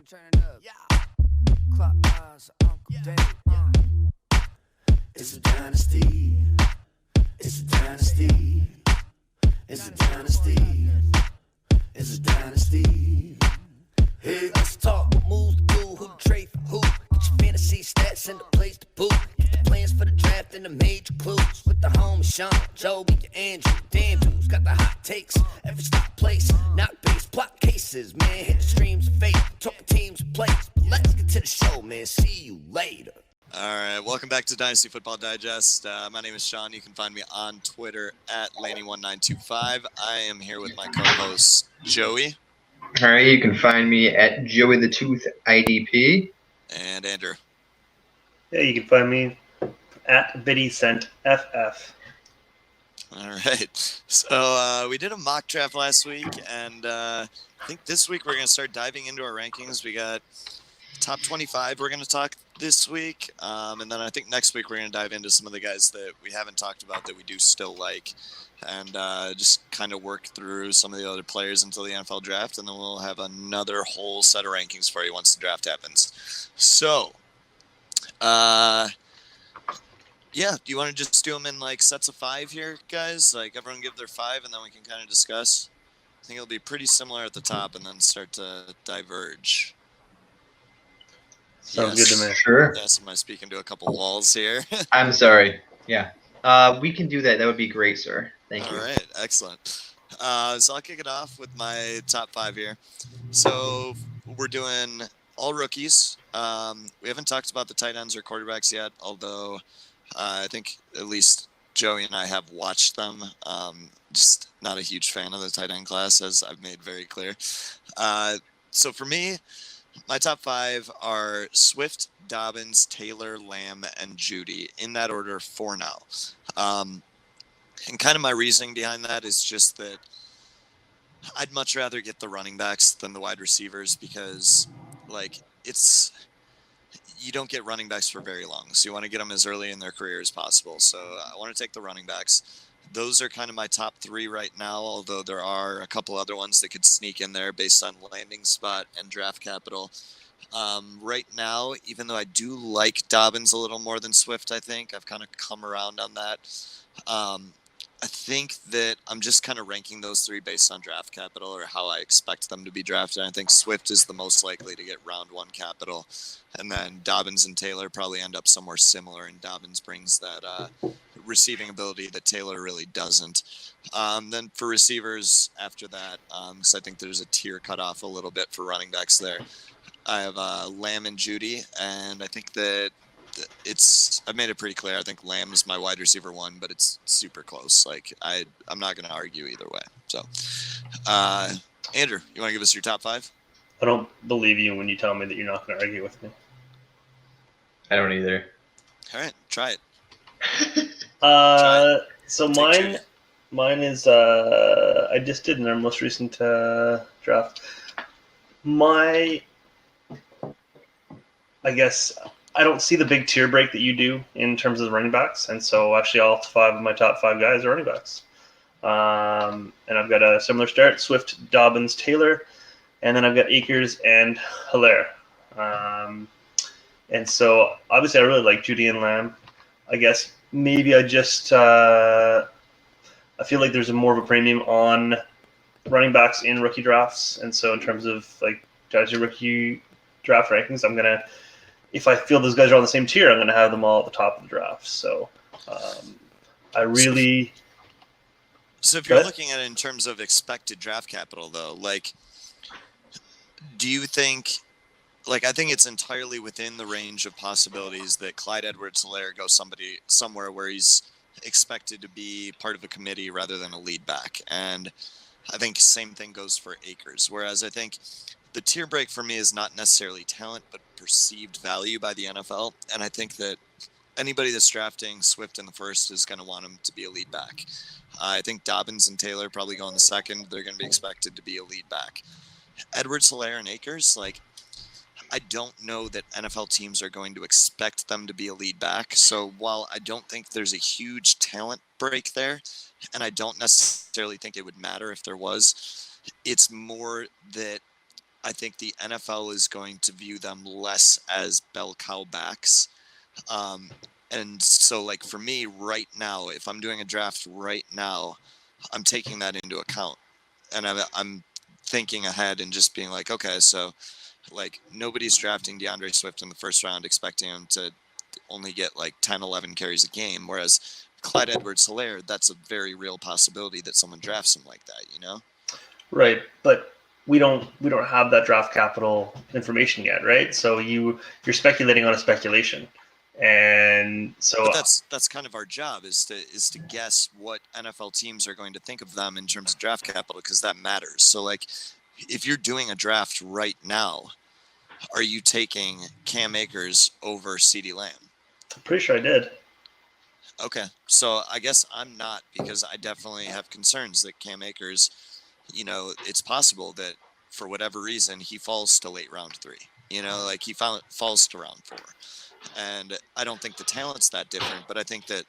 turn it up. Yeah. Clock eyes, Uncle Dave. It's a dynasty. It's a dynasty. It's a dynasty. It's a dynasty. Hey, let's talk. What moves to do? Who to trade for who? Get your fantasy stats and the place to boot. Get the plans for the draft and the major clues. With the home Sean, Joey, and Andrew. Dan dudes got the hot takes. Every stop place, not base, plot cases. Man, hit the streams of fate. Talking teams and plays. But let's get to the show, man. See you later. All right, welcome back to Dynasty Football Digest. My name is Sean. You can find me on Twitter at Laney1925. I am here with my co-host, Joey. All right, you can find me at Joey the Tooth IDP. And Andrew. Yeah, you can find me at BiddyCentFF. All right, so we did a mock draft last week, and I think this week we're going to start diving into our rankings. We got top 25 we're going to talk this week, and then I think next week we're going to dive into some of the guys that we haven't talked about that we do still like, and just kind of work through some of the other players until the NFL draft, and then we'll have another whole set of rankings for you once the draft happens. So, yeah, do you want to just do them in like sets of 5 here, guys? Like everyone give their 5, and then we can kind of discuss. I think it'll be pretty similar at the top, and then start to diverge. Sounds good to me. Sure. Yes, am I speaking to a couple walls here? I'm sorry. Yeah. We can do that. That would be great, sir. Thank you. All right, excellent. So I'll kick it off with my top 5 here. So we're doing all rookies. We haven't talked about the tight ends or quarterbacks yet, although I think at least Joey and I have watched them. Just not a huge fan of the tight end class, as I've made very clear. So for me, my top 5 are Swift, Dobbins, Taylor, Lamb, and Judy, in that order for now. And kind of my reasoning behind that is just that I'd much rather get the running backs than the wide receivers, because like you don't get running backs for very long. So you want to get them as early in their career as possible. So I want to take the running backs. Those are kind of my top 3 right now, although there are a couple other ones that could sneak in there based on landing spot and draft capital. Right now, even though I do like Dobbins a little more than Swift, I think I've kind of come around on that. I think that I'm just kind of ranking those 3 based on draft capital, or how I expect them to be drafted. I think Swift is the most likely to get round 1 capital, and then Dobbins and Taylor probably end up somewhere similar, and Dobbins brings that receiving ability that Taylor really doesn't. Then for receivers after that, because I think there's a tier cut off a little bit for running backs there, I have Lamb and Judy, and I think that I've made it pretty clear. I think Lamb is my wide receiver 1, but it's super close. Like I'm not going to argue either way. So, Andrew, you want to give us your top 5? I don't believe you when you tell me that you're not going to argue with me. I don't either. All right, try it. So mine is I just did in our most recent draft. I guess I don't see the big tier break that you do in terms of the running backs, and so actually all 5 of my top 5 guys are running backs. And I've got a similar start: Swift, Dobbins, Taylor, and then I've got Akers and Hilaire. And so obviously I really like Judy and Lamb. I guess maybe I just I feel like there's more of a premium on running backs in rookie drafts, and so in terms of like judging rookie draft rankings, I'm gonna, if I feel those guys are on the same tier, I'm going to have them all at the top of the draft. So I really... So if you're looking at it in terms of expected draft capital, though, like, do you think... Like, I think it's entirely within the range of possibilities that Clyde Edwards-Helaire goes somewhere where he's expected to be part of a committee rather than a lead back. And I think same thing goes for Akers. Whereas I think the tier break for me is not necessarily talent, but perceived value by the NFL. And I think that anybody that's drafting Swift in the first is going to want him to be a lead back. I think Dobbins and Taylor probably go in the second. They're going to be expected to be a lead back. Edwards-Helaire and Akers, like, I don't know that NFL teams are going to expect them to be a lead back. So while I don't think there's a huge talent break there, and I don't necessarily think it would matter if there was, it's more that I think the NFL is going to view them less as bell cow backs. And so, like, for me right now, if I'm doing a draft right now, I'm taking that into account. And I'm thinking ahead and just being like, okay, so, like, nobody's drafting DeAndre Swift in the first round expecting him to only get, like, 10, 11 carries a game. Whereas Clyde Edwards-Helaire, that's a very real possibility that someone drafts him like that, you know? Right, but we don't have that draft capital information yet, right? So you're speculating on a speculation, and so But that's kind of our job is to guess what NFL teams are going to think of them in terms of draft capital, because that matters. So, like, if you're doing a draft right now, are you taking Cam Akers over CeeDee Lamb? I'm pretty sure I did. Okay, so I guess I'm not, because I definitely have concerns that Cam Akers, you know, it's possible that for whatever reason he falls to late round 3. You know, like he falls to round 4. And I don't think the talent's that different, but I think that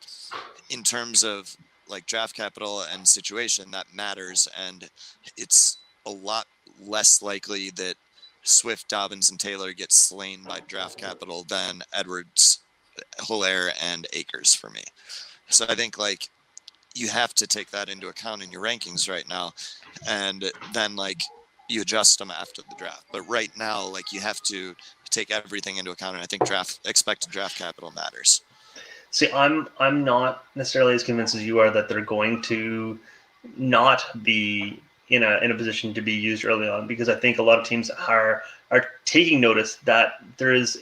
in terms of like draft capital and situation, that matters. And it's a lot less likely that Swift, Dobbins, and Taylor get slain by draft capital than Edwards, Helaire, and Akers for me. So I think like you have to take that into account in your rankings right now. And then like you adjust them after the draft. But right now, like you have to take everything into account, and I think expected draft capital matters. See, I'm not necessarily as convinced as you are that they're going to not be in a position to be used early on, because I think a lot of teams are taking notice that there's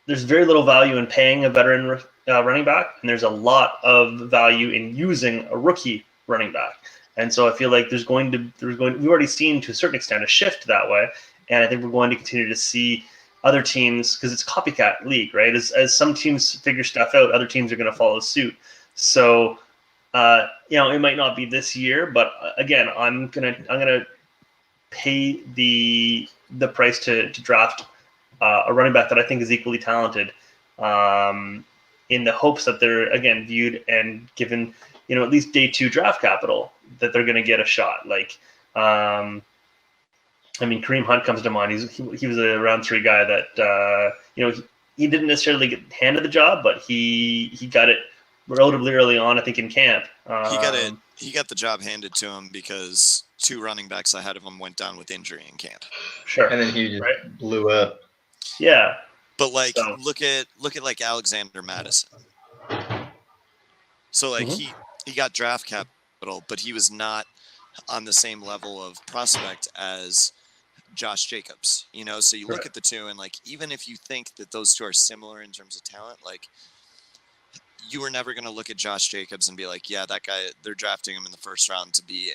very little value in paying a veteran running back, and there's a lot of value in using a rookie running back. And so I feel like we've already seen to a certain extent a shift that way. And I think we're going to continue to see other teams, because it's a copycat league, right? As some teams figure stuff out, other teams are going to follow suit. So, it might not be this year, but again, I'm gonna pay the price to draft a running back that I think is equally talented, in the hopes that they're again viewed and given, at least day 2 draft capital, that they're going to get a shot. Like, Kareem Hunt comes to mind. He was a round 3 guy that he didn't necessarily get handed the job, but he got it relatively early on, I think, in camp. He got the job handed to him because 2 running backs ahead of him went down with injury in camp. Sure. And then he just blew up. Yeah. But like, look at like Alexander Madison. So like he got draft capital, but he was not on the same level of prospect as Josh Jacobs. So you look at the two, and like, even if you think that those two are similar in terms of talent, like, you were never going to look at Josh Jacobs and be like, yeah, that guy, they're drafting him in the first round to be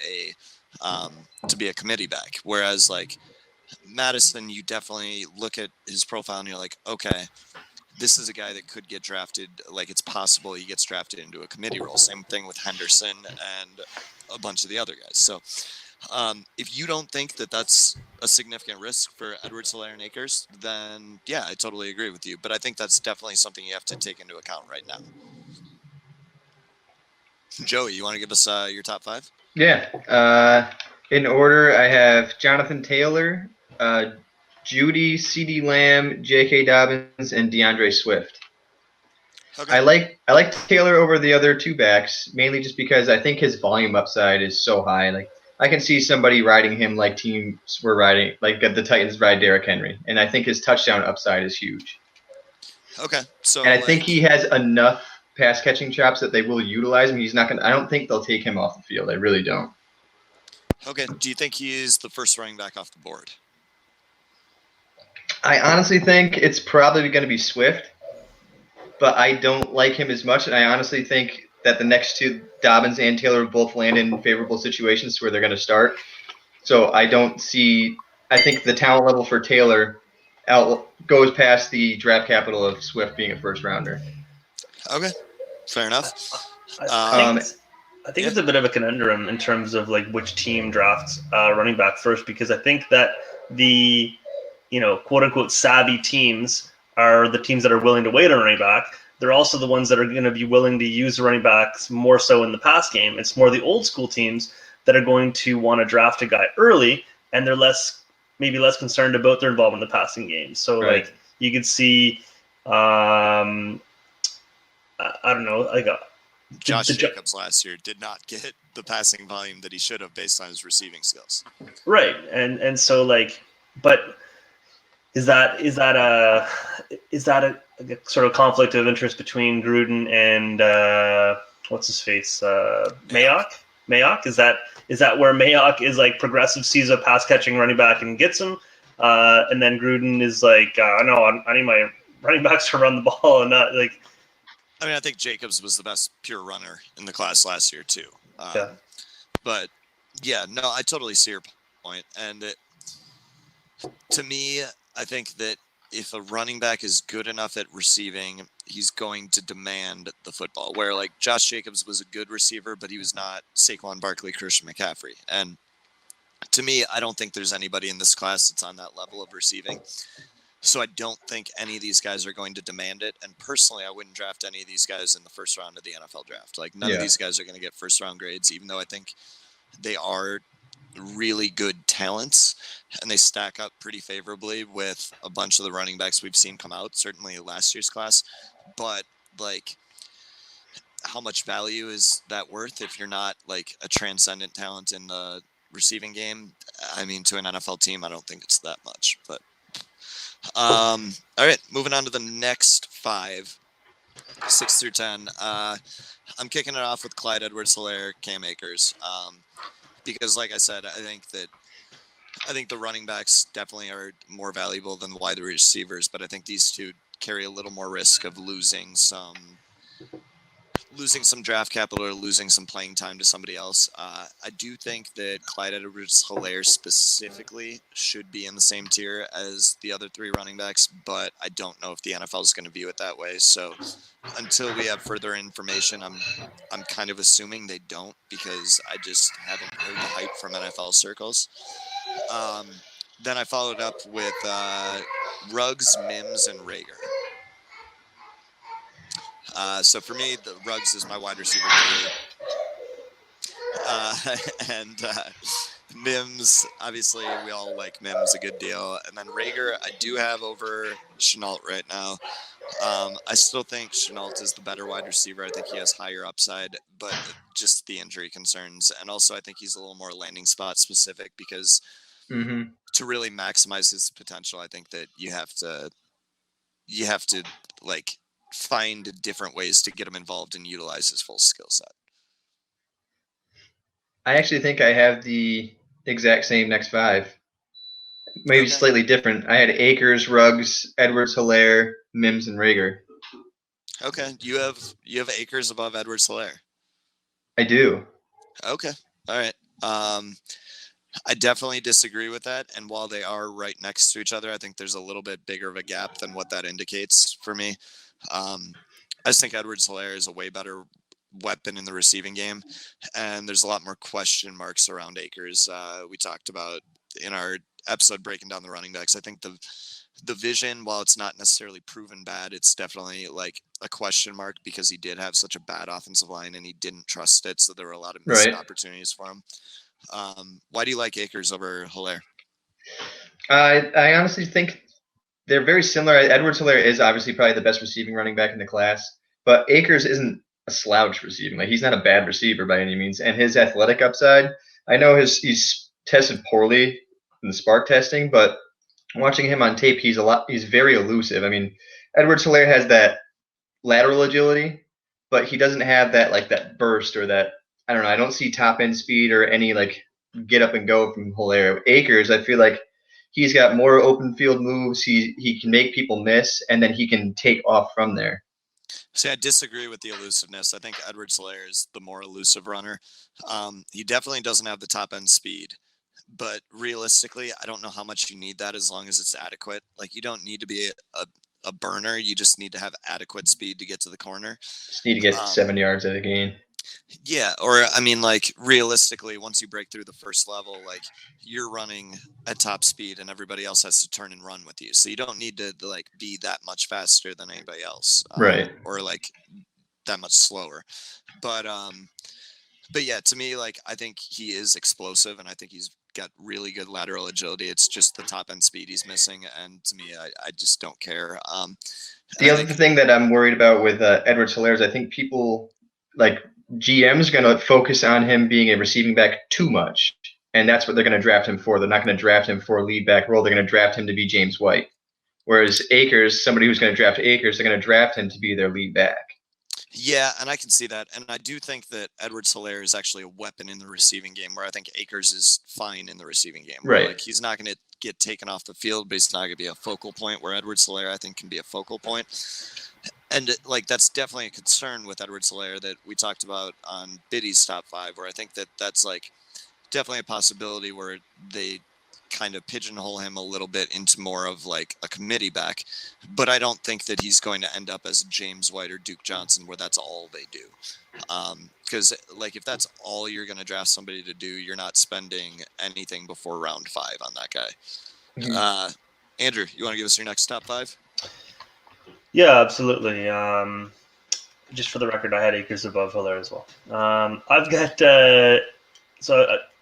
a committee back. Whereas like Madison, you definitely look at his profile and you're like, okay, this is a guy that could get drafted. Like, it's possible he gets drafted into a committee role. Same thing with Henderson and a bunch of the other guys. So if you don't think that that's a significant risk for Edwards, Helaire, and Akers, then yeah, I totally agree with you. But I think that's definitely something you have to take into account right now. Joey, you want to give us your top 5? Yeah. In order, I have Jonathan Taylor, Judy, CeeDee Lamb, J.K. Dobbins, and DeAndre Swift. Okay. I like Taylor over the other 2 backs, mainly just because I think his volume upside is so high. Like, I can see somebody riding him like teams were riding, like the Titans ride Derrick Henry, and I think his touchdown upside is huge. Okay, so and I think he has enough pass catching chops that they will utilize him. He's not gonna. I don't think they'll take him off the field. I really don't. Okay, do you think he is the first running back off the board? I honestly think it's probably going to be Swift, but I don't like him as much, and I honestly think that the next 2, Dobbins and Taylor, both land in favorable situations where they're going to start. So I think the talent level for Taylor goes past the draft capital of Swift being a first rounder. Okay, fair enough. I think it's a bit of a conundrum in terms of like which team drafts running back first, because I think that the quote unquote savvy teams are the teams that are willing to wait on running back. They're also the ones that are going to be willing to use running backs more so in the pass game. It's more the old school teams that are going to want to draft a guy early, and they're less maybe less concerned about their involvement in the passing game. So Right. like you could see, I don't know, like Josh Jacobs last year did not get the passing volume that he should have based on his receiving skills. right, and so like, but is that a sort of conflict of interest between Gruden and what's his face, Mayock? Mayock, is that where Mayock is like progressive, sees a pass catching running back and gets him, and then Gruden is like, no, I need my running backs to run the ball and not like. I mean, I think Jacobs was the best pure runner in the class last year too. Yeah. But yeah, no, I totally see your point. And to me, I think that if a running back is good enough at receiving, he's going to demand the football. Where like Josh Jacobs was a good receiver, but he was not Saquon Barkley, Christian McCaffrey. And to me, I don't think there's anybody in this class that's on that level of receiving. So I don't think any of these guys are going to demand it. And personally, I wouldn't draft any of these guys in the first round of the NFL draft. Like none of these guys are going to get first round grades, even though I think they are really good talents and they stack up pretty favorably with a bunch of the running backs we've seen come out, certainly last year's class. But like, how much value is that worth if you're not like a transcendent talent in the receiving game? I mean, to an NFL team, I don't think it's that much, but all right, moving on to the next 5, 6 through 10. I'm kicking it off with Clyde Edwards-Helaire, Cam Akers, because, like I said, I think the running backs definitely are more valuable than the wide receivers, but I think these two carry a little more risk of losing some draft capital or losing some playing time to somebody else. I do think that Clyde Edwards-Helaire specifically should be in the same tier as the other 3 running backs, but I don't know if the NFL is going to view it that way. So until we have further information, I'm kind of assuming they don't, because I just haven't heard the hype from NFL circles. Then I followed up with Ruggs, Mims, and Rager. So for me, the Ruggs is my wide receiver. And Mims, obviously, we all like Mims a good deal. And then Rager, I do have over Shenault right now. I still think Shenault is the better wide receiver. I think he has higher upside, but just the injury concerns. And also, I think he's a little more landing spot specific, because to really maximize his potential, I think that you have to like find different ways to get him involved and utilize his full skill set. I actually think I have the exact same next 5. Maybe slightly different. I had Akers, Ruggs, Edwards-Helaire, Mims, and Rager. Okay, you have Akers above Edwards-Helaire. I do. Okay, all right. I definitely disagree with that. And while they are right next to each other, I think there's a little bit bigger of a gap than what that indicates for me. I just think Edwards-Helaire is a way better weapon in the receiving game, and there's a lot more question marks around Akers. We talked about in our episode breaking down the running backs. I think the vision, while it's not necessarily proven bad, it's definitely like a question mark, because he did have such a bad offensive line and he didn't trust it, so there were a lot of missed opportunities for him. Why do you like Akers over Helaire? I honestly think they're very similar. Edwards-Helaire is obviously probably the best receiving running back in the class, but Akers isn't a slouch receiving. Like, he's not a bad receiver by any means, and his athletic upside, I know he's tested poorly in the spark testing, but watching him on tape, he's very elusive. I mean, Edwards-Helaire has that lateral agility, but he doesn't have that burst or that, I don't know, I don't see top end speed or any like get up and go from Helaire. Akers, I feel like he's got more open field moves. He can make people miss, and then he can take off from there. See, I disagree with the elusiveness. I think Edwards-Helaire is the more elusive runner. He definitely doesn't have the top end speed, but realistically, I don't know how much you need that as long as it's adequate. Like, you don't need to be a burner. You just need to have adequate speed to get to the corner. Just need to get 7 yards at a gain. Yeah, or I mean, like, realistically, once you break through the first level, like, you're running at top speed and everybody else has to turn and run with you. So you don't need to like be that much faster than anybody else, right? Or like that much slower. But yeah, to me, like, I think he is explosive and I think he's got really good lateral agility. It's just the top end speed he's missing, and to me, I just don't care. The other thing that I'm worried about with Edwards-Helaire is I think people like GM's going to focus on him being a receiving back too much, and that's what they're going to draft him for. They're not going to draft him for a lead back role. They're going to draft him to be James White. Whereas Akers, somebody who's going to draft Akers, they're going to draft him to be their lead back. Yeah, and I can see that. And I do think that Edwards-Helaire is actually a weapon in the receiving game, where I think Akers is fine in the receiving game. Right. Like, he's not going to get taken off the field, but he's not going to be a focal point, where Edwards-Helaire, I think, can be a focal point. And, like, that's definitely a concern with Edwards-Helaire that we talked about on Biddy's top 5, where I think that that's, like, definitely a possibility where they kind of pigeonhole him a little bit into more of like a committee back, but I don't think that he's going to end up as James White or Duke Johnson where that's all they do. Because like if that's all you're going to draft somebody to do, you're not spending anything before round 5 on that guy. Mm-hmm. Andrew, you want to give us your next top 5? Yeah, absolutely. Just for the record, I had Akers above Helaire as well. I've got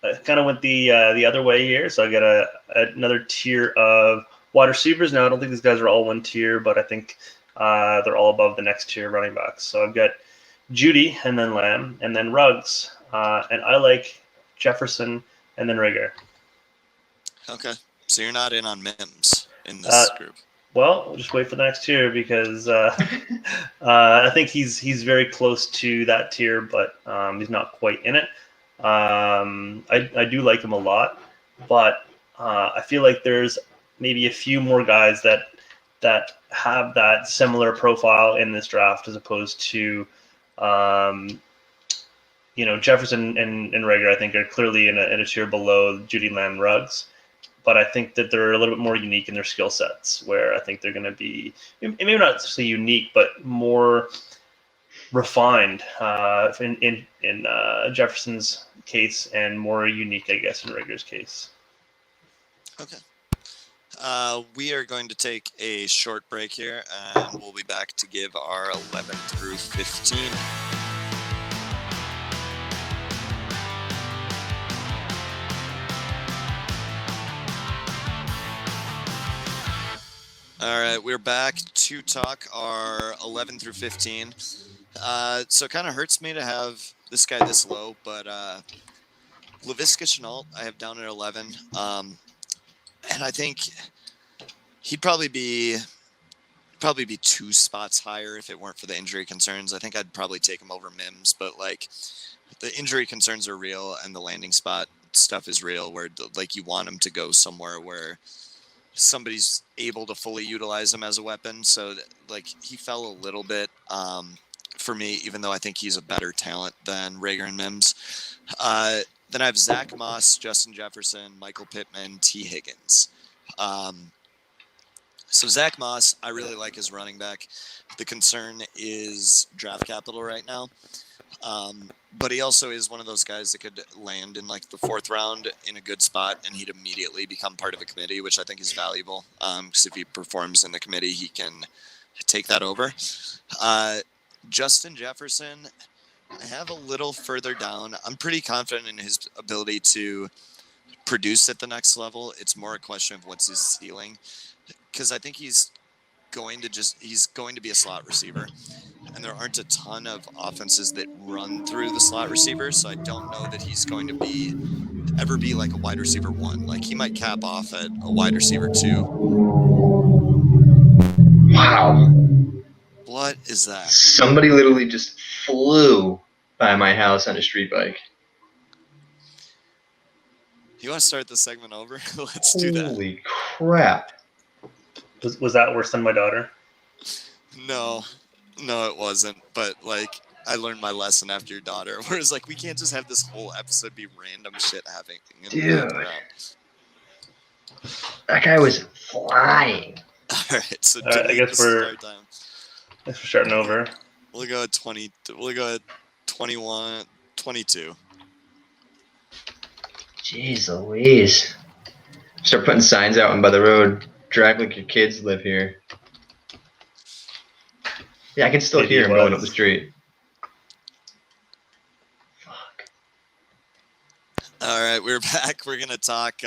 I kind of went the other way here. So I got another tier of wide receivers. Now, I don't think these guys are all one tier, but I think they're all above the next tier running backs. So I've got Judy and then Lamb and then Ruggs. And I like Jefferson and then Rigger. Okay. So you're not in on Mims in this group. Well, we'll just wait for the next tier because I think he's very close to that tier, but he's not quite in it. I do like him a lot, but I feel like there's maybe a few more guys that have that similar profile in this draft as opposed to Jefferson and Rager. I think are clearly in a tier below Judy, Lamb, Ruggs, but I think that they're a little bit more unique in their skill sets, where I think they're going to be maybe not necessarily unique, but more refined in Jefferson's case, and more unique, I guess, in Rager's case. Okay. We are going to take a short break here, and we'll be back to give our 11 through 15. All right, we're back to talk our 11 through 15. So it kind of hurts me to have this guy this low, but Laviska Shenault I have down at 11. And I think he'd probably be 2 spots higher if it weren't for the injury concerns. I think I'd probably take him over Mims, but like the injury concerns are real and the landing spot stuff is real, where like you want him to go somewhere where somebody's able to fully utilize him as a weapon. So like he fell a little bit for me, even though I think he's a better talent than Rager and Mims. Then I have Zach Moss, Justin Jefferson, Michael Pittman, T. Higgins. So Zach Moss, I really like his running back. The concern is draft capital right now. But he also is one of those guys that could land in like the 4th round in a good spot, and he'd immediately become part of a committee, which I think is valuable. Because if he performs in the committee, he can take that over. Justin Jefferson, I have a little further down. I'm pretty confident in his ability to produce at the next level. It's more a question of what's his ceiling, because I think he's going to be a slot receiver, and there aren't a ton of offenses that run through the slot receiver, so I don't know that he's going to ever be like a wide receiver 1. Like he might cap off at a wide receiver 2. Wow. What is that? Somebody literally just flew by my house on a street bike. You want to start the segment over? Let's do that. Holy crap. Was that worse than my daughter? No, it wasn't. But like, I learned my lesson after your daughter. Whereas like, we can't just have this whole episode be random shit happening. Dude, that guy was flying. All right, so I guess we're starting over. We'll go at 20. We'll go at 21, 22. Jeez Louise. Start putting signs out by the road. Drive like your kids live here. Yeah, I can still hear him going up the street. Fuck. All right, we're back. We're gonna talk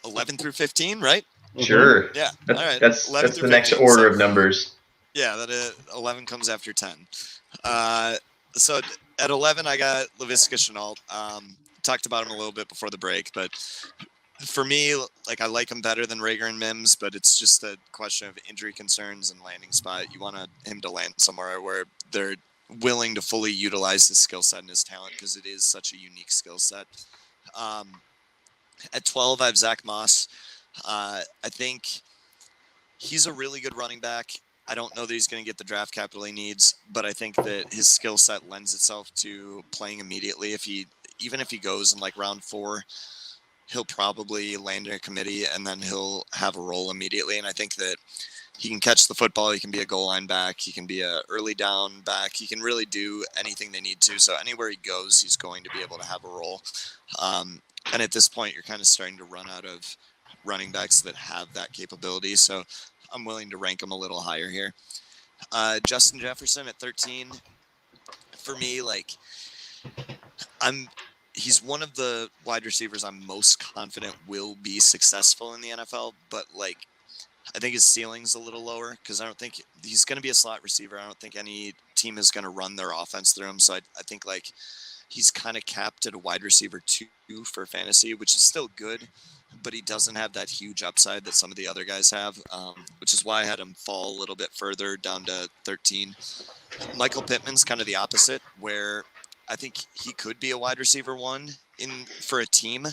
11 through 15, right? Sure. Yeah. That, All right. That's 11 the through next 15. order So, of numbers. yeah, 11 comes after 10. So at 11, I got Laviska Shenault. Talked about him a little bit before the break, but for me, like I like him better than Rager and Mims, but it's just a question of injury concerns and landing spot. You want him to land somewhere where they're willing to fully utilize his skill set and his talent because it is such a unique skill set. At 12, I have Zach Moss. I think he's a really good running back. I don't know that he's going to get the draft capital he needs, but I think that his skill set lends itself to playing immediately. Even if he goes in like round 4, he'll probably land in a committee and then he'll have a role immediately. And I think that he can catch the football. He can be a goal line back. He can be a early down back. He can really do anything they need to. So anywhere he goes, he's going to be able to have a role. And at this point, you're kind of starting to run out of running backs that have that capability. So I'm willing to rank him a little higher here. Justin Jefferson at 13. For me, like he's one of the wide receivers I'm most confident will be successful in the NFL, but like I think his ceiling's a little lower because I don't think he's going to be a slot receiver. I don't think any team is going to run their offense through him. So I think like he's kind of capped at a wide receiver 2 for fantasy, which is still good, but he doesn't have that huge upside that some of the other guys have, which is why I had him fall a little bit further down to 13. Michael Pittman's kind of the opposite, where I think he could be a wide receiver 1 for a team,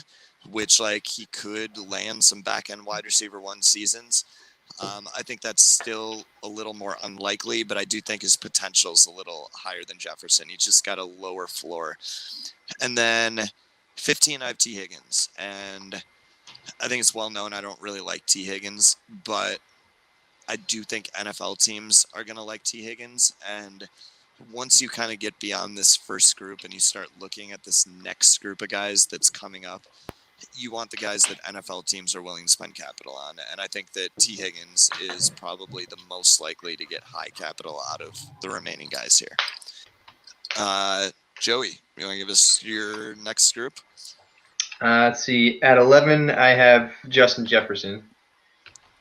which like he could land some back end wide receiver 1 seasons. I think that's still a little more unlikely, but I do think his potential is a little higher than Jefferson. He's just got a lower floor. And then 15, I have T. Higgins. And I think it's well known I don't really like T. Higgins, but I do think NFL teams are going to like T. Higgins. And once you kind of get beyond this first group and you start looking at this next group of guys that's coming up, you want the guys that NFL teams are willing to spend capital on. And I think that T. Higgins is probably the most likely to get high capital out of the remaining guys here. Joey, you want to give us your next group? Let's see. At 11, I have Justin Jefferson.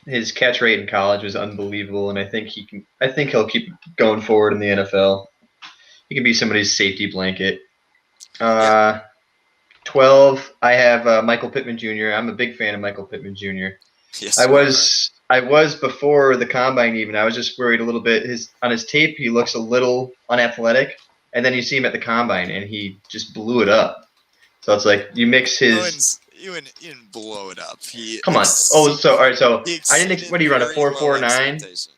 His catch rate in college was unbelievable, and I think he'll keep going forward in the NFL. He can be somebody's safety blanket. 12, I have Michael Pittman Jr. I'm a big fan of Michael Pittman Jr. Yes, I was before the combine even. I was just worried a little bit. On his tape, he looks a little unathletic, and then you see him at the combine, and he just blew it up. So it's like you mix his. You didn't blow it up. Come on. Oh, so all right. So I didn't. What did he run, a 4.49?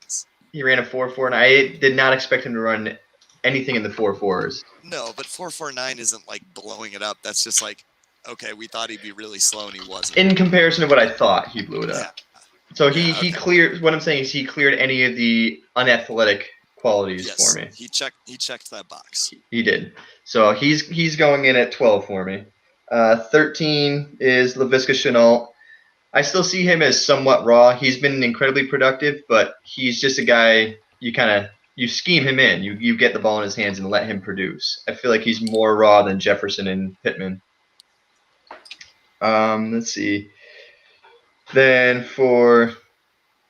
He ran a 4.49. I did not expect him to run anything in the 4.4s. No, but 4.49 isn't like blowing it up. That's just like, okay, we thought he'd be really slow and he wasn't. In comparison to what I thought, he blew it up. Yeah. So he cleared. What I'm saying is he cleared any of the unathletic qualities for me. He checked that box. He did. So he's going in at 12 for me. 13 is Laviska Shenault. I still see him as somewhat raw. He's been incredibly productive, but he's just a guy you scheme him in. You get the ball in his hands and let him produce. I feel like he's more raw than Jefferson and Pittman. Let's see. Then let's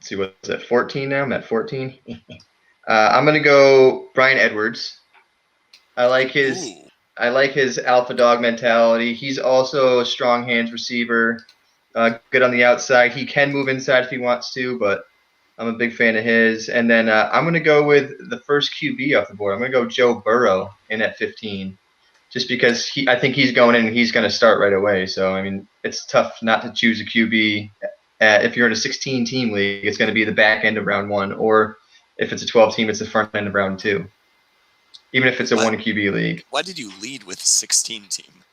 see, what's that, 14 now? I'm at 14. I'm going to go Bryan Edwards. I like his alpha dog mentality. He's also a strong hands receiver, good on the outside. He can move inside if he wants to, but I'm a big fan of his. And then I'm going to go with the first QB off the board. I'm going to go Joe Burrow in at 15, just because I think he's going in and he's going to start right away. So, I mean, it's tough not to choose a QB. If you're in a 16-team league, it's going to be the back end of round 1, or if it's a 12-team, it's the front end of round 2. Even if it's a 1 QB league. Why did you lead with 16 team?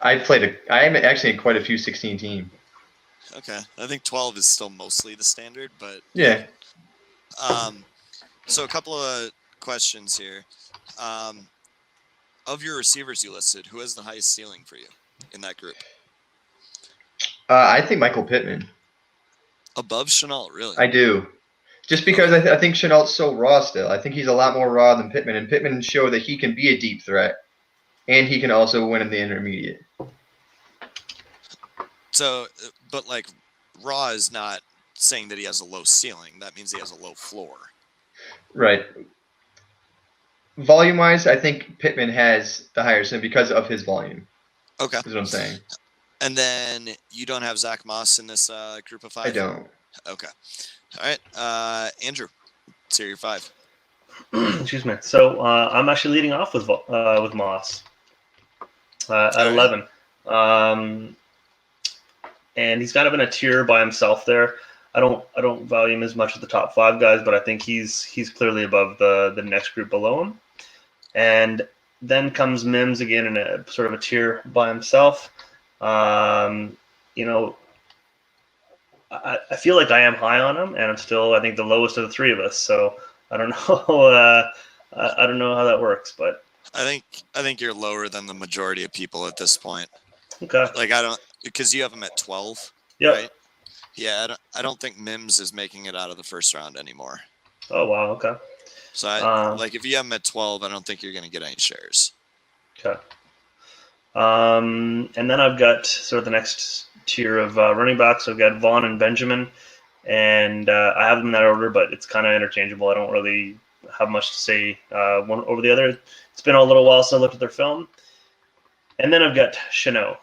I am actually in quite a few 16 team. Okay, I think 12 is still mostly the standard, but yeah. So a couple of questions here. Of your receivers you listed, who has the highest ceiling for you in that group? I think Michael Pittman. Above Shenault, really? I do. Just because I think Shenault's so raw still. I think he's a lot more raw than Pittman, and Pittman showed that he can be a deep threat. and he can also win in the intermediate. So, but like Raw is not saying that he has a low ceiling. That means he has a low floor. Right. Volume-wise, I think Pittman has the higher ceiling because of his volume. Okay. Is what I'm saying. And then you don't have Zach Moss in this group of 5? I don't. Okay. All right. Andrew, so your 5. Excuse me. So I'm actually leading off with Moss at 11. And he's kind of in a tier by himself there. I don't value him as much as the top 5 guys, but I think he's clearly above the next group below him. And then comes Mims again in a sort of a tier by himself. You know, I feel like I am high on him, and I'm still, I think, the lowest of the 3 of us. So I don't know. I don't know how that works, but I think you're lower than the majority of people at this point. okay. Like I don't, because you have him at 12. Yep. Right? Yeah, I don't think Mims is making it out of the first round anymore. Oh wow. Okay. So like if you have him at 12, I don't think you're going to get any shares. Okay. And then I've got sort of the next tier of running backs. I've got Vaughn and Benjamin, and I have them in that order, but it's kind of interchangeable. I don't really have much to say one over the other. It's been a little while since I looked at their film. And then I've got Chanot.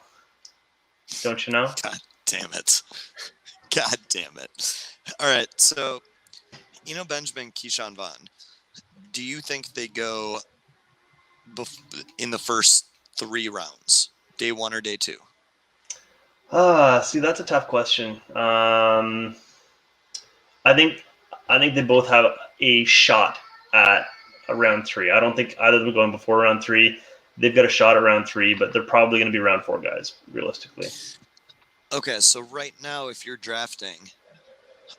Don't you know? God damn it. God damn it. All right, so Benjamin, Keyshawn Vaughn, do you think they go in the first 3 rounds, day 1 or day 2? See, that's a tough question. I think they both have a shot at round 3. I don't think either of them are going before round 3. They've got a shot at round 3, but they're probably going to be round 4 guys, realistically. Okay, so right now, if you're drafting,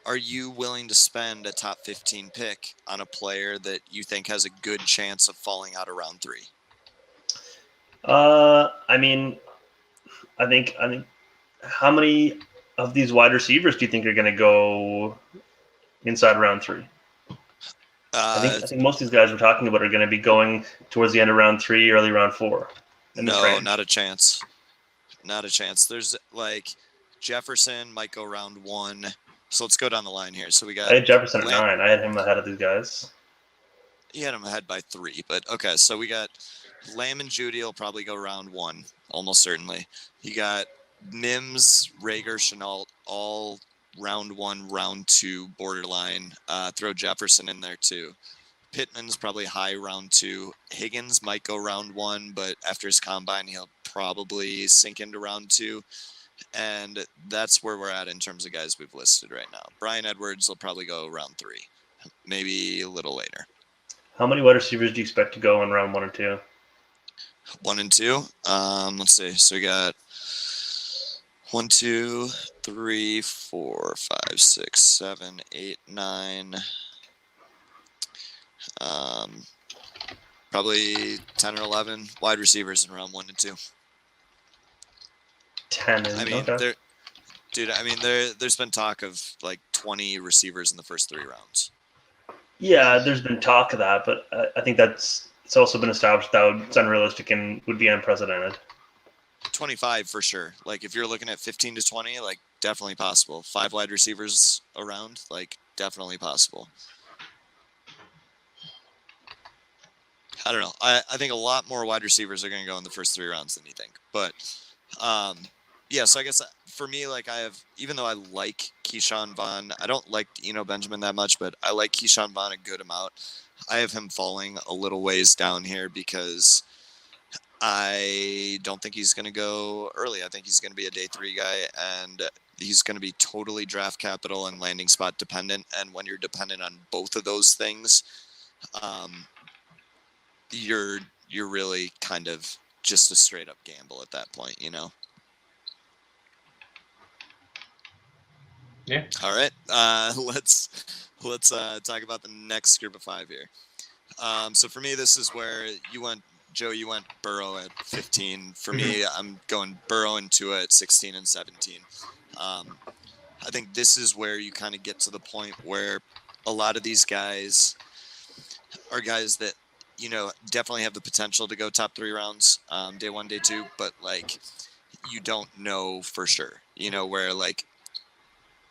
are you willing to spend a top 15 pick on a player that you think has a good chance of falling out of round 3? I mean, I think how many of these wide receivers do you think are going to go inside round 3? I think most of these guys we're talking about are going to be going towards the end of round 3, early round 4. No, not a chance. Not a chance. There's like Jefferson might go round 1. So let's go down the line here. So we got I had Jefferson at 9. I had him ahead of these guys. You had him ahead by 3, but okay. So we got Lamb and Judy will probably go round 1, almost certainly. You got Mims, Rager, Chenault, all round 1, round 2 borderline. Throw Jefferson in there too. Pittman's probably high round 2. Higgins might go round 1, but after his combine, he'll probably sink into round 2. And that's where we're at in terms of guys we've listed right now. Bryan Edwards will probably go round 3, maybe a little later. How many wide receivers do you expect to go in round 1 or 2? 1 and 2. Let's see. So we got 1, 2, 3, 4, 5, 6, 7, 8, 9. Probably 10 or 11 wide receivers in round 1 and 2. 10. I mean, okay. there's been talk of like 20 receivers in the first 3 rounds. Yeah, there's been talk of that, but I think it's also been established that it's unrealistic and would be unprecedented. 25 for sure. Like if you're looking at 15 to 20, like definitely possible. 5 wide receivers around, like definitely possible. I don't know. I think a lot more wide receivers are going to go in the first 3 rounds than you think. But yeah, so I guess for me, like even though I like Keyshawn Vaughn, I don't like Benjamin that much, but I like Keyshawn Vaughn a good amount. I have him falling a little ways down here because I don't think he's going to go early. I think he's going to be a day 3 guy, and he's going to be totally draft capital and landing spot dependent. And when you're dependent on both of those things, you're really kind of just a straight up gamble at that point, Yeah. All right. Let's talk about the next group of 5 here. So for me, this is where you went Burrow at 15. For me, I'm going Burrow and Tua at 16 and 17. I think this is where you kind of get to the point where a lot of these guys are guys that definitely have the potential to go top 3 rounds, day 1, day 2, but like you don't know for sure. Where like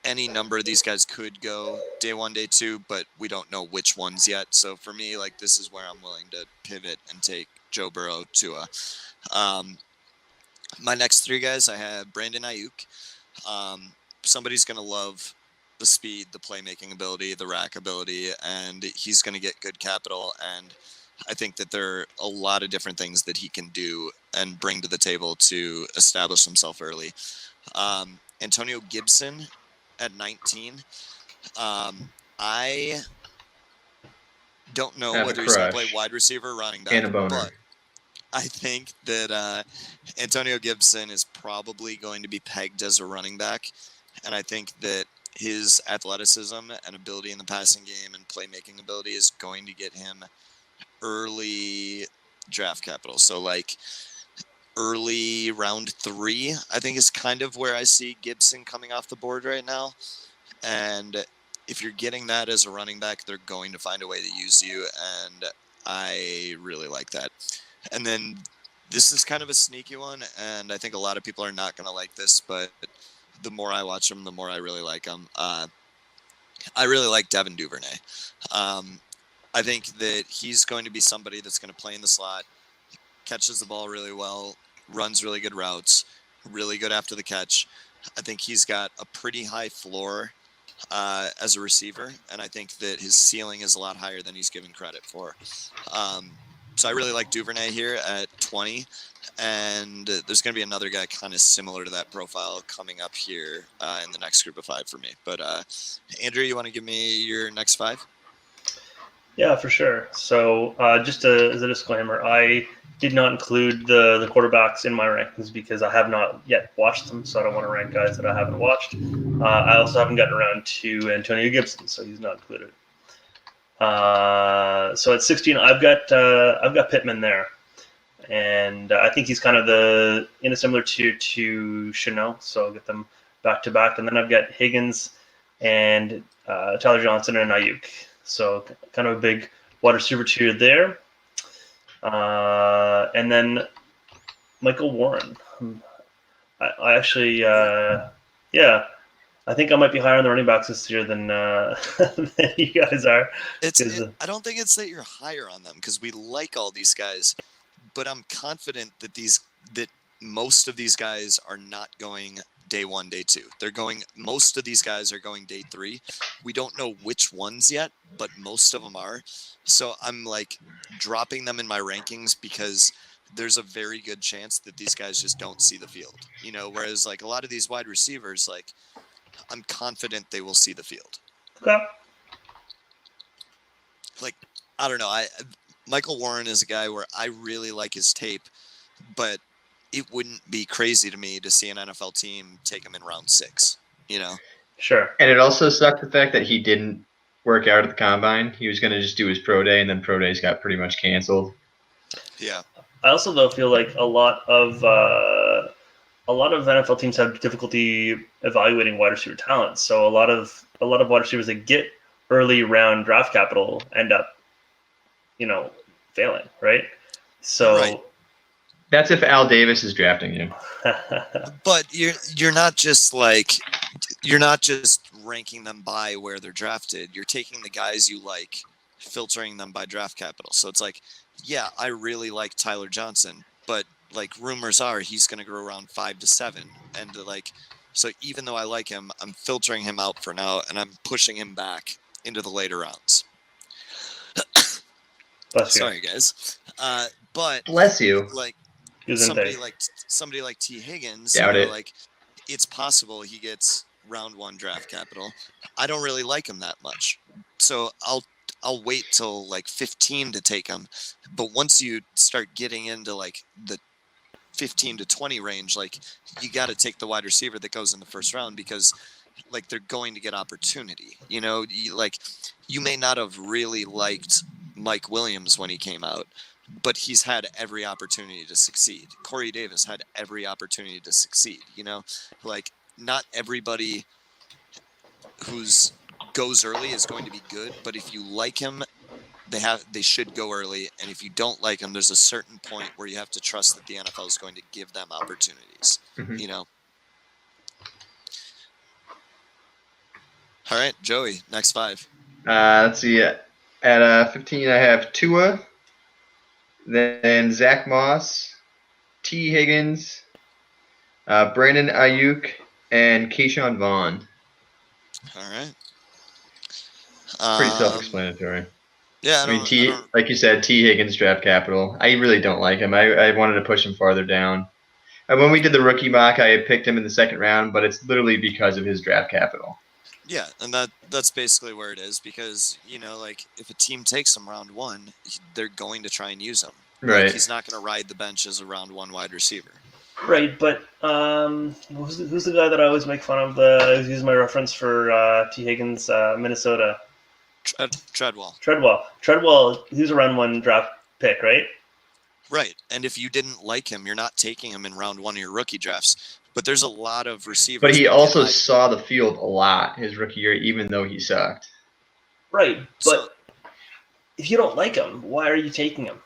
any number of these guys could go day 1, day 2, but we don't know which ones yet. So for me, like this is where I'm willing to pivot and take Joe Burrow, Tua. My next 3 guys, I have Brandon Ayuk. Somebody's going to love the speed, the playmaking ability, the rack ability, and he's going to get good capital. And I think that there are a lot of different things that he can do and bring to the table to establish himself early. Antonio Gibson at 19. I don't know Have a whether he's going to play crush. wide receiver or running And a back, boner. but I think that Antonio Gibson is probably going to be pegged as a running back, and I think that his athleticism and ability in the passing game and playmaking ability is going to get him early draft capital. So like early round 3, I think is kind of where I see Gibson coming off the board right now. And if you're getting that as a running back, they're going to find a way to use you, and I really like that. And then this is kind of a sneaky one, and I think a lot of people are not going to like this, but the more I watch him, the more I really like him. I really like Devin Duvernay. I think that he's going to be somebody that's going to play in the slot, catches the ball really well, runs really good routes, really good after the catch. I think he's got a pretty high floor as a receiver, and I think that his ceiling is a lot higher than he's given credit for. So I really like Duvernay here at 20, and there's going to be another guy kind of similar to that profile coming up here in the next group of 5 for me. But Andrew, you want to give me your next 5? Yeah, for sure. So just as a disclaimer, I did not include the quarterbacks in my rankings because I have not yet watched them, so I don't want to rank guys that I haven't watched. I also haven't gotten around to Antonio Gibson, so he's not included. So at 16, I've got Pittman there, and I think he's kind of in a similar tier to Chanel, so I'll get them back to back. And then I've got Higgins and Tyler Johnson and Ayuk, so kind of a big wide receiver tier there. And then Michael Warren. I actually, yeah. I think I might be higher on the running backs this year than you guys are. I don't think it's that you're higher on them because we like all these guys, but I'm confident that most of these guys are not going day 1, day 2. Most of these guys are going day 3. We don't know which ones yet, but most of them are. So I'm like dropping them in my rankings because there's a very good chance that these guys just don't see the field. Whereas like a lot of these wide receivers, like I'm confident they will see the field. Okay. Like, I don't know. Michael Warren is a guy where I really like his tape, but it wouldn't be crazy to me to see an NFL team take him in round 6, Sure. And it also sucked the fact that he didn't work out at the combine. He was going to just do his pro day, and then pro days got pretty much canceled. Yeah. I also though feel like a lot of NFL teams have difficulty evaluating wide receiver talent. So a lot of wide receivers that get early round draft capital end up, failing, right? So Right. That's if Al Davis is drafting you. But you're not just ranking them by where they're drafted. You're taking the guys you like, filtering them by draft capital. So it's like, yeah, I really like Tyler Johnson, but like rumors are he's going to go around 5 to 7, and so even though I like him, I'm filtering him out for now, and I'm pushing him back into the later rounds. Sorry, guys. But bless you. Like Somebody like T. Higgins, Doubt it. like it's possible he gets round 1 draft capital. I don't really like him that much, so I'll wait till like 15 to take him. But once you start getting into like the 15 to 20 range, like you got to take the wide receiver that goes in the first round because like they're going to get opportunity. You may not have really liked Mike Williams when he came out, but he's had every opportunity to succeed. Corey Davis had every opportunity to succeed. Like not everybody who's goes early is going to be good, but if you like him they should go early, and if you don't like them, there's a certain point where you have to trust that the NFL is going to give them opportunities. Mhm. You know. All right, Joey, next 5. Let's see. At 15, I have Tua, then Zach Moss, T. Higgins, Brandon Ayuk, and Keyshawn Vaughn. All right. Pretty self-explanatory. Yeah, I mean, like you said, T. Higgins draft capital. I really don't like him. I wanted to push him farther down. And when we did the rookie mock, I had picked him in the second round, but it's literally because of his draft capital. Yeah, and that's basically where it is, because, you know, like, if a team takes him round 1, they're going to try and use him. Right. Like, he's not going to ride the bench as a round 1 wide receiver. Right, but who's the guy that I always make fun of? I use my reference for T. Higgins, Minnesota. Treadwell. Treadwell, he's a round 1 draft pick, right? Right, and if you didn't like him, you're not taking him in round 1 of your rookie drafts. But there's a lot of receivers. But he also saw the field a lot his rookie year, even though he sucked. Right, but if you don't like him, why are you taking him?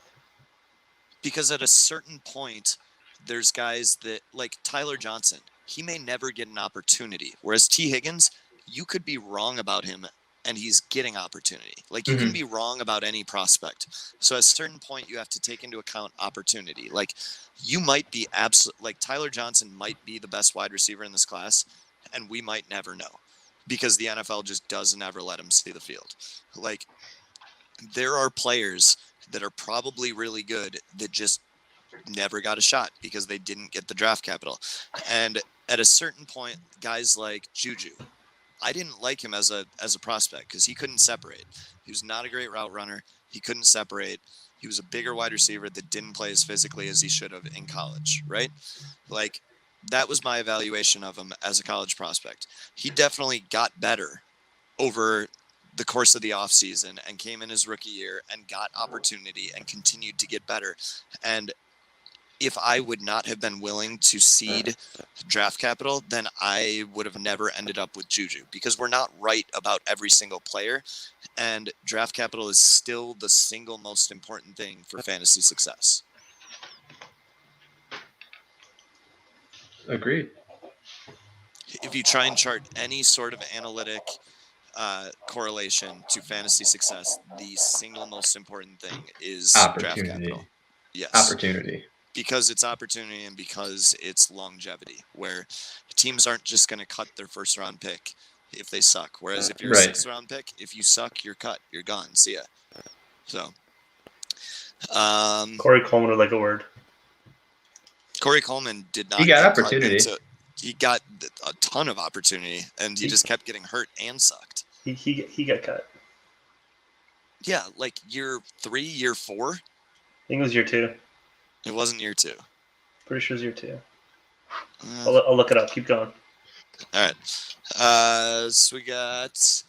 Because at a certain point, there's guys that, like Tyler Johnson, he may never get an opportunity. Whereas T. Higgins, you could be wrong about him, and he's getting opportunity. Like, you can be wrong about any prospect. So at a certain point, you have to take into account opportunity. Like, you might be like Tyler Johnson might be the best wide receiver in this class, and we might never know, because the NFL just doesn't ever let him see the field. Like, there are players that are probably really good that just never got a shot because they didn't get the draft capital. And at a certain point, guys like Juju, I didn't like him as a prospect because he couldn't separate. He was not a great route runner. He couldn't separate. He was a bigger wide receiver that didn't play as physically as he should have in college, right? Like, that was my evaluation of him as a college prospect. He definitely got better over the course of the offseason and came in his rookie year and got opportunity and continued to get better. And if I would not have been willing to cede draft capital, then I would have never ended up with Juju, because we're not right about every single player, and draft capital is still the single most important thing for fantasy success. Agreed. If you try and chart any sort of analytic correlation to fantasy success, the single most important thing is draft capital. Yes. Opportunity. Because it's opportunity and because it's longevity, where teams aren't just going to cut their first round pick if they suck. Whereas if you're a 6th round pick, if you suck, you're cut. You're gone. See ya. So, Corey Coleman would like a word. Corey Coleman did not. He got opportunity. He got a ton of opportunity, and he just kept getting hurt and sucked. He got cut. Yeah, like year 3, year 4. I think it was year 2. It wasn't year 2. Pretty sure it was year 2. I'll look it up. Keep going. All right. So we got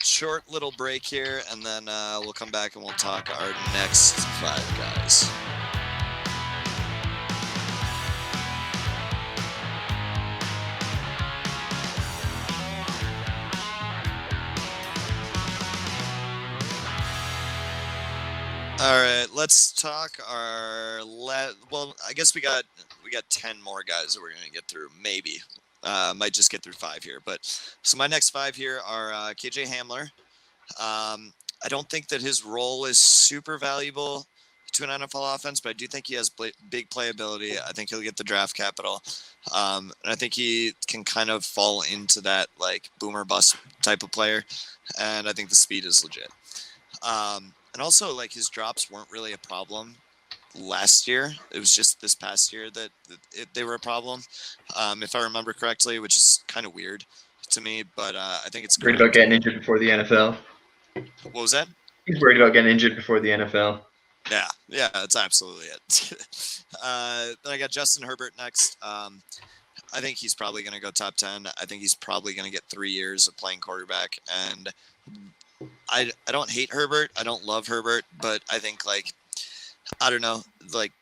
short little break here, and then we'll come back and we'll talk our next 5 guys. All right, let's talk our well, I guess we got 10 more guys that we're going to get through, maybe. Might just get through 5 here, but so my next 5 here are KJ Hamler. I don't think that his role is super valuable to an NFL offense, but I do think he has big playability. I think he'll get the draft capital. And I think he can kind of fall into that like boomer bust type of player. And I think the speed is legit. And also, like, his drops weren't really a problem last year. It was just this past year that they were a problem, if I remember correctly, which is kind of weird to me. But I think it's worried about getting injured before the NFL. What was that? He's worried about getting injured before the NFL. Yeah, that's absolutely it. Then I got Justin Herbert next. I think he's probably going to go top 10. I think he's probably going to get 3 years of playing quarterback, and I don't hate Herbert. I don't love Herbert, but I think, like, I don't know, like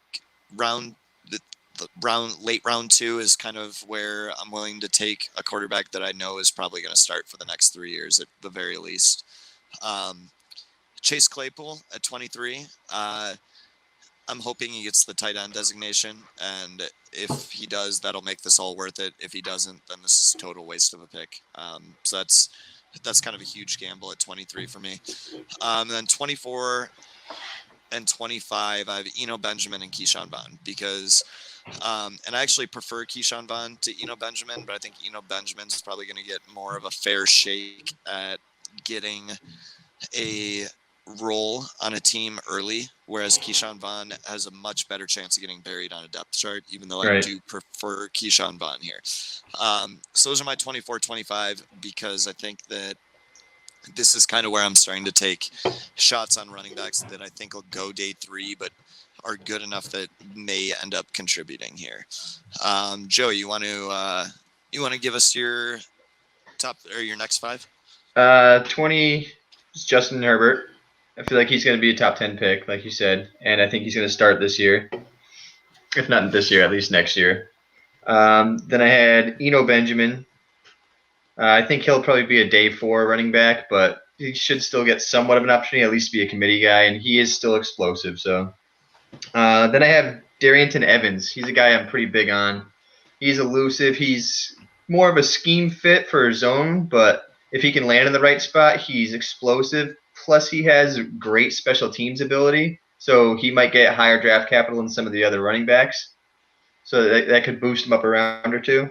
late round 2 is kind of where I'm willing to take a quarterback that I know is probably going to start for the next 3 years at the very least. Chase Claypool at 23. I'm hoping he gets the tight end designation, and if he does, that'll make this all worth it. If he doesn't, then this is a total waste of a pick. So that's kind of a huge gamble at 23 for me. Then 24 and 25, I have Eno Benjamin and Keyshawn Vaughn because, and I actually prefer Keyshawn Vaughn to Eno Benjamin, but I think Eno Benjamin's probably going to get more of a fair shake at getting a role on a team early, whereas Keyshawn Vaughn has a much better chance of getting buried on a depth chart, even though I do prefer Keyshawn Vaughn here. So those are my 24, 25, because I think that this is kind of where I'm starting to take shots on running backs that I think will go day 3, but are good enough that may end up contributing here. Joe, you want to give us your top or your next 5? 20 is Justin Herbert. I feel like he's going to be a top 10 pick, like you said, and I think he's going to start this year. If not this year, at least next year. Then I had Eno Benjamin. I think he'll probably be a day 4 running back, but he should still get somewhat of an opportunity, at least be a committee guy, and he is still explosive. So then I have Darrington Evans. He's a guy I'm pretty big on. He's elusive. He's more of a scheme fit for his zone, but if he can land in the right spot, he's explosive. Plus, he has great special teams ability, so he might get higher draft capital than some of the other running backs. So that could boost him up a round or 2.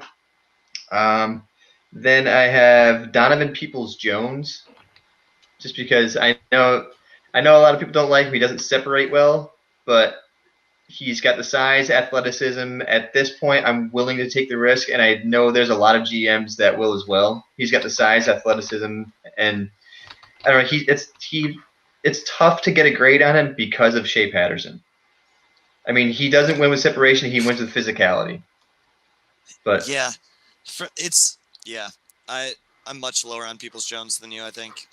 Then I have Donovan Peoples-Jones, just because I know a lot of people don't like him. He doesn't separate well, but he's got the size, athleticism. At this point, I'm willing to take the risk, and I know there's a lot of GMs that will as well. He's got the size, athleticism, and I don't know. It's tough to get a grade on him because of Shea Patterson. I mean, he doesn't win with separation; he wins with physicality. But I'm much lower on Peoples-Jones than you, I think.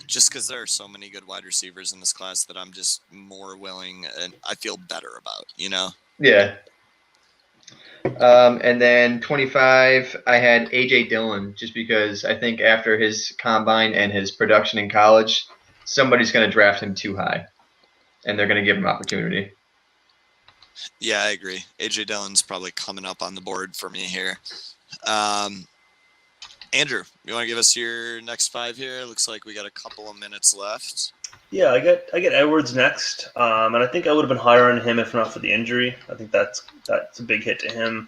Just because there are so many good wide receivers in this class that I'm just more willing and I feel better about, Yeah. And then 25, I had A.J. Dillon, just because I think after his combine and his production in college, somebody's going to draft him too high, and they're going to give him opportunity. Yeah, I agree. A.J. Dillon's probably coming up on the board for me here. Andrew, you want to give us your next 5 here? Looks like we got a couple of minutes left. Yeah, I get Edwards next, and I think I would have been higher on him if not for the injury. I think that's a big hit to him.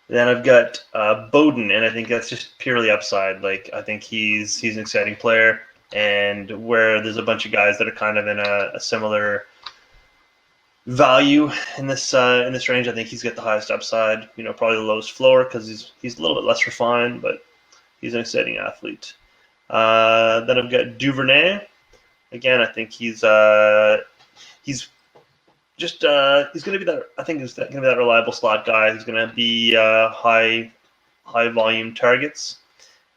Then I've got Bowden, and I think that's just purely upside. Like, I think he's an exciting player, and where there's a bunch of guys that are kind of in a similar value in this range, I think he's got the highest upside. Probably the lowest floor because he's a little bit less refined, but he's an exciting athlete. Then I've got Duvernay. Again, I think he's going to be that. I think he's going to be that reliable slot guy. He's going to be high volume targets.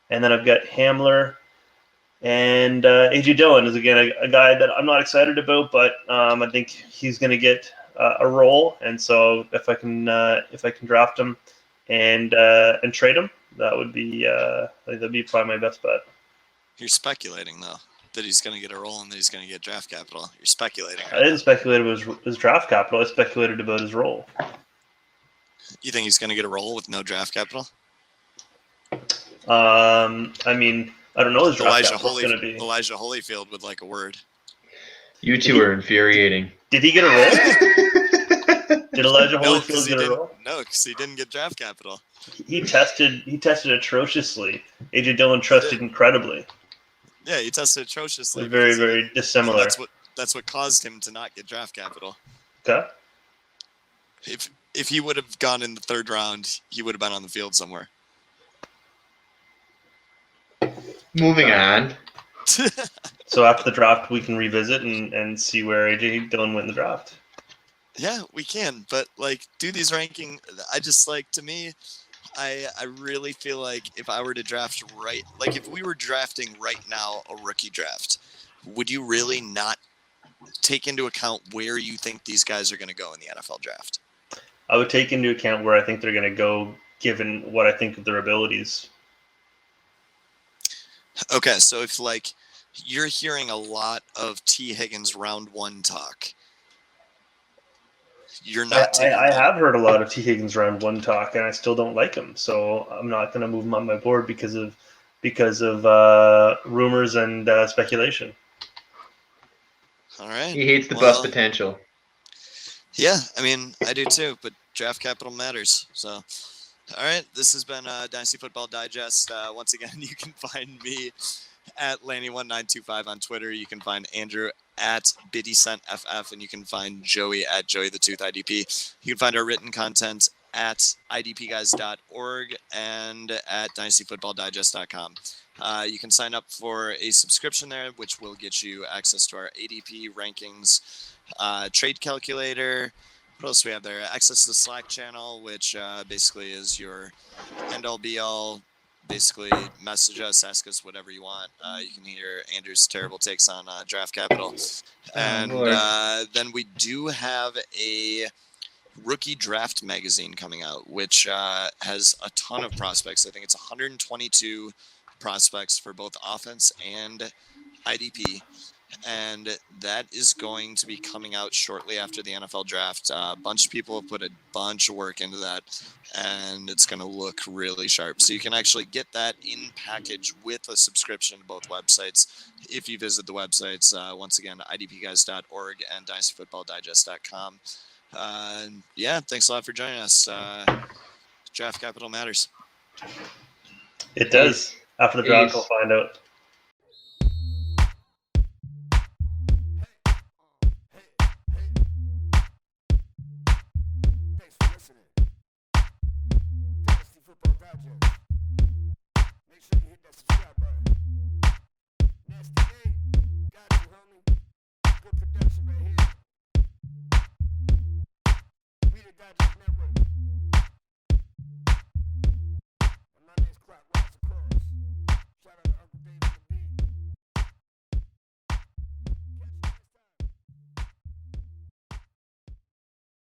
And then I've got Hamler. And A.J. Dillon is, again, a guy that I'm not excited about, but I think he's going to get a role. And so if I can draft him and trade him, that would be I think that'd be probably my best bet. You're speculating, though, that he's going to get a role and that he's going to get draft capital. You're speculating. I didn't speculate about his draft capital. I speculated about his role. You think he's going to get a role with no draft capital? I mean, I don't know his draft capital is going to be. Elijah Holyfield would like a word. You two are infuriating. Did he get a role? Did Elijah Holyfield get a role? No, because he didn't get draft capital. He tested atrociously. A.J. Dillon trusted incredibly. Yeah, he tested atrociously. They're very, very dissimilar. That's what caused him to not get draft capital. Okay. If he would have gone in the 3rd round, he would have been on the field somewhere. Moving on. So after the draft, we can revisit and see where A.J. Dillon went in the draft. Yeah, we can. But, do these ranking, to me, I really feel like if I were to draft if we were drafting right now a rookie draft, would you really not take into account where you think these guys are going to go in the NFL draft? I would take into account where I think they're going to go, given what I think of their abilities. Okay, so if like you're hearing a lot of T. Higgins round 1 talk, you're not taking I him. have heard a lot of T. Higgins round 1 talk, and I still don't like him. So I'm not going to move him on my board because of rumors and speculation. All right. He hates the bust potential. Yeah, I mean, I do too, but draft capital matters. So, all right, this has been Dynasty Football Digest. Once again, you can find me at Lanny1925 on Twitter. You can find Andrew at BiddyCentFF, and you can find Joey at Joey the Tooth IDP. You can find our written content at idpguys.org and at dynastyfootballdigest.com. You can sign up for a subscription there, which will get you access to our ADP rankings, trade calculator. What else do we have there? Access to the Slack channel, which basically is your end-all be-all. Basically, message us, ask us whatever you want. You can hear Andrew's terrible takes on draft capital. And then we do have a rookie draft magazine coming out, which has a ton of prospects. I think it's 122 prospects for both offense and IDP. And that is going to be coming out shortly after the NFL draft. A bunch of people have put a bunch of work into that, and it's going to look really sharp. So you can actually get that in package with a subscription to both websites if you visit the websites. Once again, idpguys.org and dynastyfootballdigest.com. Yeah, thanks a lot for joining us. Draft capital matters. It does. After the draft, we'll find out. Make sure you hit that subscribe button. Nasty A, got you, homie. Good production right here. We the Digest Network.